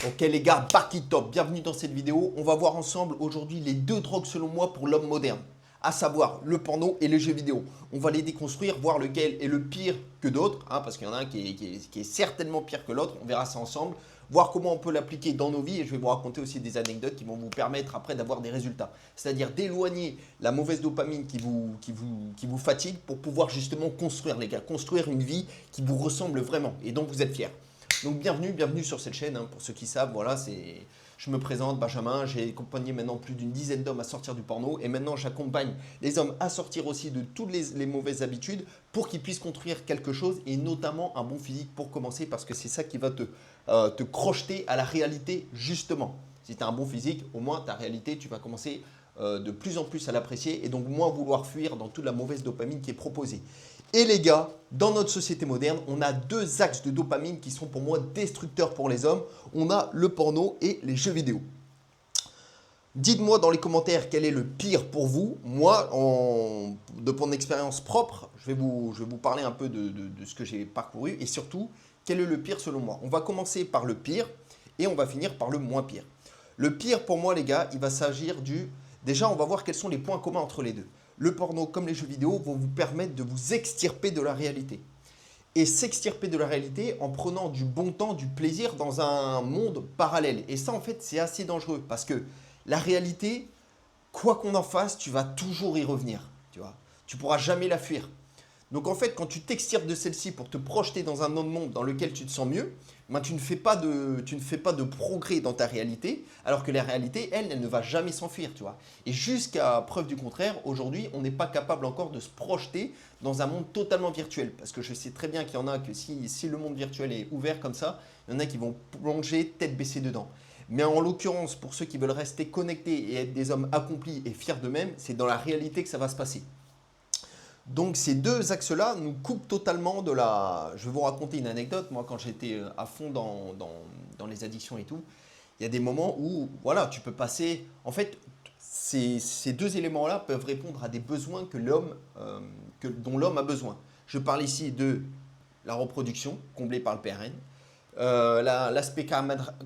Ok les gars, back it top, bienvenue dans cette vidéo. On va voir ensemble aujourd'hui les deux drogues selon moi pour l'homme moderne, à savoir le porno et les jeux vidéo. On va les déconstruire, voir lequel est le pire que d'autres, parce qu'il y en a un qui est certainement pire que l'autre. On verra ça ensemble, voir comment on peut l'appliquer dans nos vies et je vais vous raconter aussi des anecdotes qui vont vous permettre après d'avoir des résultats. C'est-à-dire d'éloigner la mauvaise dopamine qui vous fatigue pour pouvoir justement construire les gars, construire une vie qui vous ressemble vraiment et dont vous êtes fiers. Donc bienvenue sur cette chaîne, pour ceux qui savent, voilà, je me présente, Benjamin, j'ai accompagné maintenant plus d'une dizaine d'hommes à sortir du porno et maintenant j'accompagne les hommes à sortir aussi de toutes les mauvaises habitudes pour qu'ils puissent construire quelque chose et notamment un bon physique pour commencer parce que c'est ça qui va te crocheter à la réalité justement. Si tu as un bon physique, au moins ta réalité, tu vas commencer de plus en plus à l'apprécier et donc moins vouloir fuir dans toute la mauvaise dopamine qui est proposée. Et les gars, dans notre société moderne, on a deux axes de dopamine qui sont pour moi destructeurs pour les hommes. On a le porno et les jeux vidéo. Dites-moi dans les commentaires quel est le pire pour vous. Moi, de mon expérience propre, je vais vous parler un peu de ce que j'ai parcouru et surtout, quel est le pire selon moi. On va commencer par le pire et on va finir par le moins pire. Le pire pour moi, les gars, il va s'agir du... Déjà, on va voir quels sont les points communs entre les deux. Le porno comme les jeux vidéo vont vous permettre de vous extirper de la réalité. Et s'extirper de la réalité en prenant du bon temps, du plaisir dans un monde parallèle. Et ça, en fait, c'est assez dangereux parce que la réalité, quoi qu'on en fasse, tu vas toujours y revenir. Tu vois, tu pourras jamais la fuir. Donc en fait, quand tu t'extirpes de celle-ci pour te projeter dans un autre monde dans lequel tu te sens mieux, ben, tu ne fais pas de progrès dans ta réalité, alors que la réalité, elle ne va jamais s'enfuir, tu vois. Et jusqu'à preuve du contraire, aujourd'hui, on n'est pas capable encore de se projeter dans un monde totalement virtuel. Parce que je sais très bien qu'il y en a que si le monde virtuel est ouvert comme ça, il y en a qui vont plonger tête baissée dedans. Mais en l'occurrence, pour ceux qui veulent rester connectés et être des hommes accomplis et fiers d'eux-mêmes, c'est dans la réalité que ça va se passer. Donc ces deux axes-là nous coupent totalement de la... Je vais vous raconter une anecdote. Moi, quand j'étais à fond dans les addictions et tout, il y a des moments où voilà, tu peux passer... En fait, ces deux éléments-là peuvent répondre à des besoins dont l'homme a besoin. Je parle ici de la reproduction, comblée par le PRN, l'aspect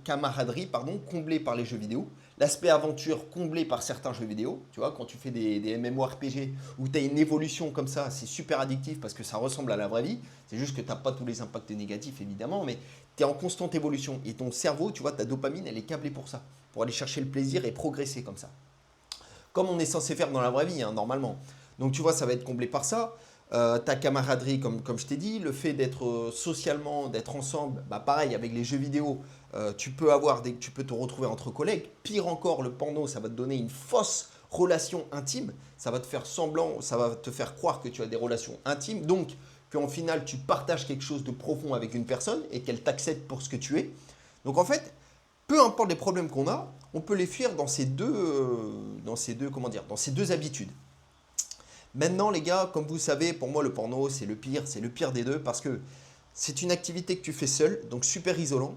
camaraderie, pardon, comblé par les jeux vidéo, l'aspect aventure comblé par certains jeux vidéo. Tu vois, quand tu fais des MMORPG où tu as une évolution comme ça, c'est super addictif parce que ça ressemble à la vraie vie. C'est juste que tu n'as pas tous les impacts négatifs évidemment, mais tu es en constante évolution et ton cerveau, tu vois, ta dopamine, elle est câblée pour ça, pour aller chercher le plaisir et progresser comme ça. Comme on est censé faire dans la vraie vie, normalement. Donc tu vois, ça va être comblé par ça. Ta camaraderie, comme je t'ai dit, le fait d'être socialement, d'être ensemble, bah pareil, avec les jeux vidéo, tu peux te retrouver entre collègues. Pire encore, le porno, ça va te donner une fausse relation intime. Ça va te faire semblant, ça va te faire croire que tu as des relations intimes. Donc, qu'en final, tu partages quelque chose de profond avec une personne et qu'elle t'accepte pour ce que tu es. Donc en fait, peu importe les problèmes qu'on a, on peut les fuir comment dire, dans ces deux habitudes. Maintenant, les gars, comme vous savez, pour moi, le porno, c'est le pire des deux parce que c'est une activité que tu fais seul, donc super isolant.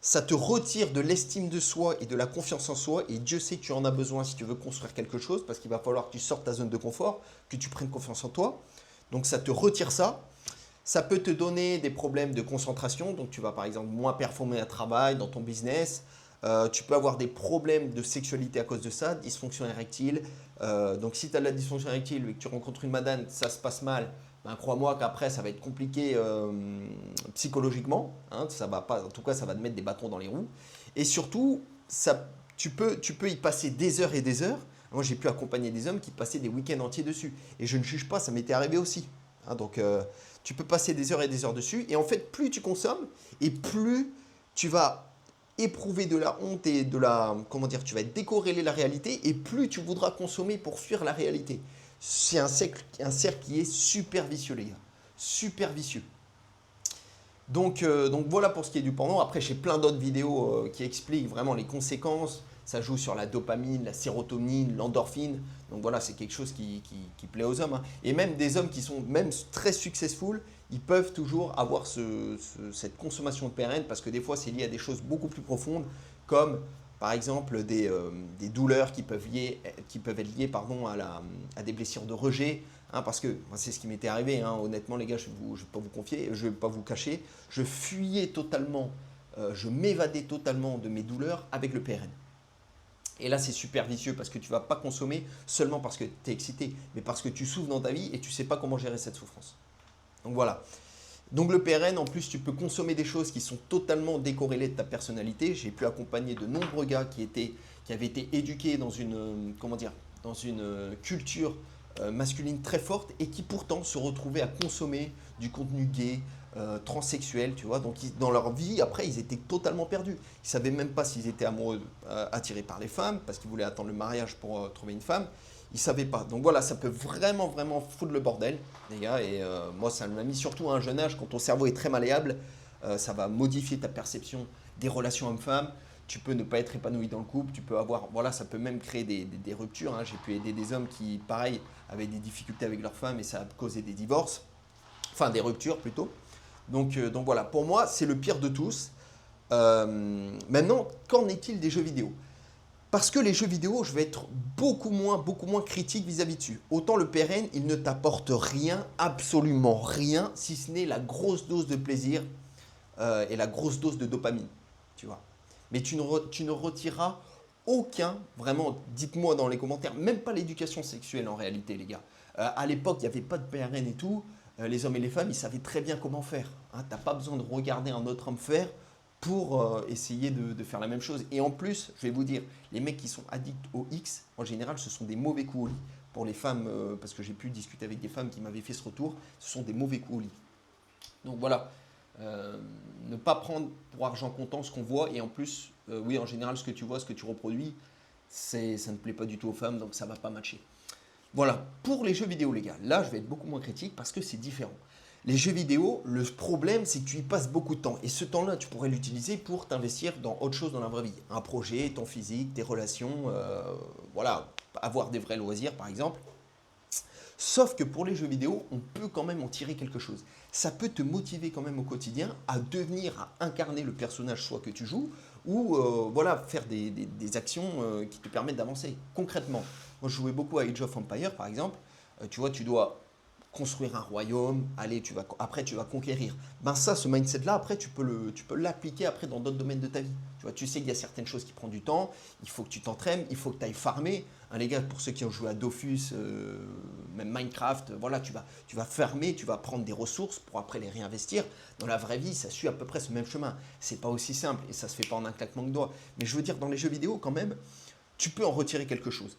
Ça te retire de l'estime de soi et de la confiance en soi et Dieu sait que tu en as besoin si tu veux construire quelque chose parce qu'il va falloir que tu sortes ta zone de confort, que tu prennes confiance en toi. Donc ça te retire ça. Ça peut te donner des problèmes de concentration, donc tu vas par exemple moins performer à travail, dans ton business. Tu peux avoir des problèmes de sexualité à cause de ça, dysfonction érectile. Donc si tu as de la dysfonction érectile et que tu rencontres une madame, ça se passe mal, ben, crois-moi qu'après ça va être compliqué psychologiquement. Ça va pas, en tout cas, ça va te mettre des bâtons dans les roues. Et surtout, tu peux y passer des heures et des heures. Moi, j'ai pu accompagner des hommes qui passaient des week-ends entiers dessus. Et je ne juge pas, ça m'était arrivé aussi. Donc, tu peux passer des heures et des heures dessus. Et en fait, plus tu consommes et plus tu vas éprouver de la honte et comment dire, tu vas décorréler la réalité et plus tu voudras consommer pour fuir la réalité. C'est un cercle qui est super vicieux, les gars. Super vicieux. Donc voilà pour ce qui est du porno. Après, j'ai plein d'autres vidéos qui expliquent vraiment les conséquences. Ça joue sur la dopamine, la sérotonine, l'endorphine. Donc voilà, c'est quelque chose qui plaît aux hommes. Et même des hommes qui sont même très successful, ils peuvent toujours avoir cette consommation de PRN parce que des fois, c'est lié à des choses beaucoup plus profondes comme par exemple des douleurs qui peuvent être liées pardon, à des blessures de rejet. Parce que c'est ce qui m'était arrivé, honnêtement les gars, je ne vais pas vous confier, je ne vais pas vous cacher, je fuyais totalement je m'évadais totalement de mes douleurs avec le PRN. Et là, c'est super vicieux parce que tu ne vas pas consommer seulement parce que tu es excité, mais parce que tu souffres dans ta vie et tu ne sais pas comment gérer cette souffrance. Donc voilà. Donc le PRN, en plus, tu peux consommer des choses qui sont totalement décorrélées de ta personnalité. J'ai pu accompagner de nombreux gars qui avaient été éduqués dans une, dans une culture masculine très forte et qui pourtant se retrouvaient à consommer du contenu gay, transsexuel, tu vois. Donc dans leur vie, après, ils étaient totalement perdus. Ils ne savaient même pas s'ils étaient amoureux, attirés par les femmes, parce qu'ils voulaient attendre le mariage pour trouver une femme. Ils ne savaient pas. Donc voilà, ça peut vraiment, vraiment foutre le bordel, les gars. Et moi, ça m'a mis surtout à un jeune âge, quand ton cerveau est très malléable, ça va modifier ta perception des relations hommes-femmes. Tu peux ne pas être épanoui dans le couple, tu peux avoir, voilà, ça peut même créer des ruptures, hein. J'ai pu aider des hommes qui, pareil, avaient des difficultés avec leur femme et ça a causé des divorces, enfin des ruptures plutôt. Donc voilà, pour moi, c'est le pire de tous. Maintenant, qu'en est-il des jeux vidéo? Parce que les jeux vidéo, je vais être beaucoup moins critique vis-à-vis dessus. Autant le PRN, il ne t'apporte rien, absolument rien, si ce n'est la grosse dose de plaisir et la grosse dose de dopamine, tu vois. Mais tu ne retireras aucun, vraiment, dites-moi dans les commentaires, même pas l'éducation sexuelle en réalité, les gars. À l'époque, il n'y avait pas de PRN et tout. Les hommes et les femmes, ils savaient très bien comment faire. Hein, tu n'as pas besoin de regarder un autre homme faire pour essayer de faire la même chose. Et en plus, je vais vous dire, les mecs qui sont addicts au X, en général, ce sont des mauvais coups au lit. Pour les femmes, parce que j'ai pu discuter avec des femmes qui m'avaient fait ce retour, ce sont des mauvais coups au lit. Donc voilà, ne pas prendre pour argent comptant ce qu'on voit. Et en plus, oui, en général, ce que tu vois, ce que tu reproduis, ça ne plaît pas du tout aux femmes, donc ça ne va pas matcher. Voilà, pour les jeux vidéo, les gars, là, je vais être beaucoup moins critique parce que c'est différent. Les jeux vidéo, le problème, c'est que tu y passes beaucoup de temps. Et ce temps-là, tu pourrais l'utiliser pour t'investir dans autre chose dans la vraie vie. Un projet, ton physique, tes relations, voilà, avoir des vrais loisirs, par exemple. Sauf que pour les jeux vidéo, on peut quand même en tirer quelque chose. Ça peut te motiver quand même au quotidien à devenir, à incarner le personnage soit que tu joues, ou voilà, faire des actions qui te permettent d'avancer concrètement. Moi, je jouais beaucoup à Age of Empires, par exemple. Tu vois, tu dois construire un royaume, allez, après tu vas conquérir. Ben ça, ce mindset-là, après, tu peux l'appliquer après dans d'autres domaines de ta vie. Tu vois, tu sais qu'il y a certaines choses qui prennent du temps, il faut que tu t'entraînes, il faut que tu ailles farmer. Hein, les gars, pour ceux qui ont joué à Dofus, même Minecraft, voilà, tu vas farmer, tu vas prendre des ressources pour après les réinvestir. Dans la vraie vie, ça suit à peu près ce même chemin. C'est pas aussi simple et ça se fait pas en un claquement de doigts. Mais je veux dire, dans les jeux vidéo, quand même, tu peux en retirer quelque chose.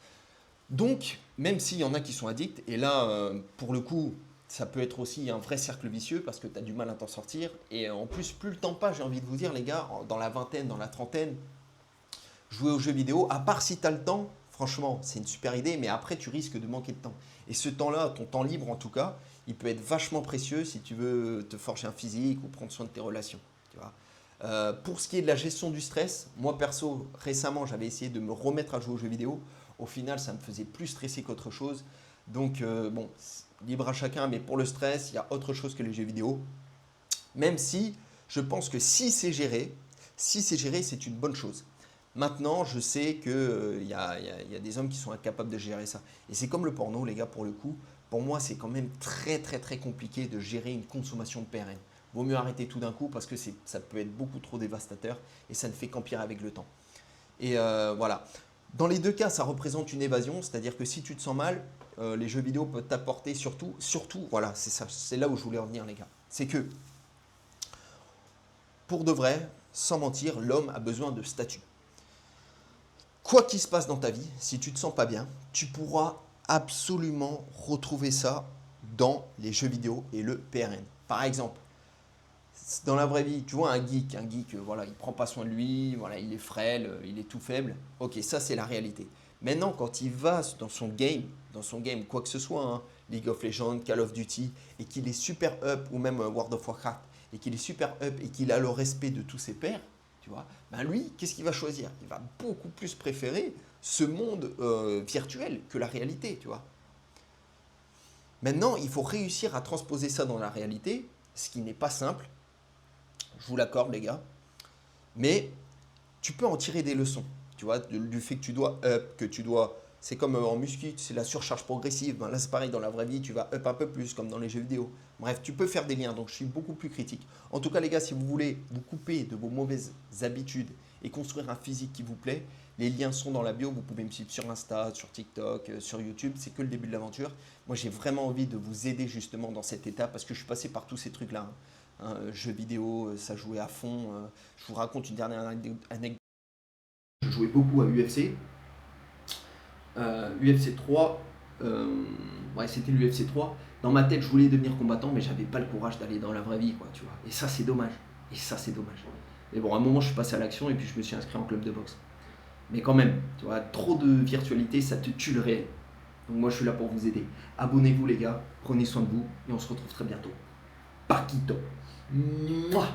Donc, même s'il y en a qui sont addicts, et là, pour le coup, ça peut être aussi un vrai cercle vicieux parce que tu as du mal à t'en sortir. Et en plus, plus le temps passe, j'ai envie de vous dire, les gars, dans la vingtaine, dans la trentaine, jouer aux jeux vidéo, à part si tu as le temps, franchement, c'est une super idée, mais après, tu risques de manquer de temps. Et ce temps-là, ton temps libre en tout cas, il peut être vachement précieux si tu veux te forger un physique ou prendre soin de tes relations. Tu vois. Pour ce qui est de la gestion du stress, moi perso, récemment, j'avais essayé de me remettre à jouer aux jeux vidéo. Au final, ça me faisait plus stresser qu'autre chose. Donc, bon, libre à chacun, mais pour le stress, il y a autre chose que les jeux vidéo. Même si je pense que si c'est géré, c'est une bonne chose. Maintenant, je sais qu'il y a des hommes qui sont incapables de gérer ça. Et c'est comme le porno, les gars, pour le coup. Pour moi, c'est quand même très, très, très compliqué de gérer une consommation de PRN. Vaut mieux arrêter tout d'un coup parce que ça peut être beaucoup trop dévastateur et ça ne fait qu'empirer avec le temps. Et voilà. Dans les deux cas, ça représente une évasion, c'est-à-dire que si tu te sens mal, les jeux vidéo peuvent t'apporter surtout, voilà, c'est là où je voulais en venir, les gars. C'est que, pour de vrai, sans mentir, l'homme a besoin de statut. Quoi qu'il se passe dans ta vie, si tu te sens pas bien, tu pourras absolument retrouver ça dans les jeux vidéo et le PRN. Par exemple, dans la vraie vie, tu vois un geek, voilà, il prend pas soin de lui, voilà, il est frêle, il est tout faible. Ok, ça c'est la réalité. Maintenant, quand il va dans son game, quoi que ce soit, hein, League of Legends, Call of Duty, et qu'il est super up, ou même World of Warcraft, et qu'il est super up et qu'il a le respect de tous ses pairs, tu vois, ben lui, qu'est-ce qu'il va choisir? Il va beaucoup plus préférer ce monde virtuel que la réalité, tu vois. Maintenant, il faut réussir à transposer ça dans la réalité, ce qui n'est pas simple. Je vous l'accorde, les gars. Mais tu peux en tirer des leçons. Tu vois, du fait que tu dois up, que tu dois C'est comme en muscu, c'est la surcharge progressive. Ben là, c'est pareil, dans la vraie vie, tu vas up un peu plus, comme dans les jeux vidéo. Bref, tu peux faire des liens, donc je suis beaucoup plus critique. En tout cas, les gars, si vous voulez vous couper de vos mauvaises habitudes et construire un physique qui vous plaît, les liens sont dans la bio. Vous pouvez me suivre sur Insta, sur TikTok, sur YouTube. C'est que le début de l'aventure. Moi, j'ai vraiment envie de vous aider justement dans cette étape parce que je suis passé par tous ces trucs-là, hein. Jeux vidéo, ça jouait à fond. Je vous raconte une dernière anecdote. Je jouais beaucoup à UFC. UFC 3, ouais, c'était l'UFC 3. Dans ma tête, je voulais devenir combattant, mais j'avais pas le courage d'aller dans la vraie vie, quoi, tu vois. Et ça, c'est dommage. Et ça, c'est dommage. Mais bon, à un moment, je suis passé à l'action et puis je me suis inscrit en club de boxe. Mais quand même, tu vois, trop de virtualité, ça te tue le réel. Donc moi, je suis là pour vous aider. Abonnez-vous, les gars. Prenez soin de vous et on se retrouve très bientôt. Paquito. Mouah.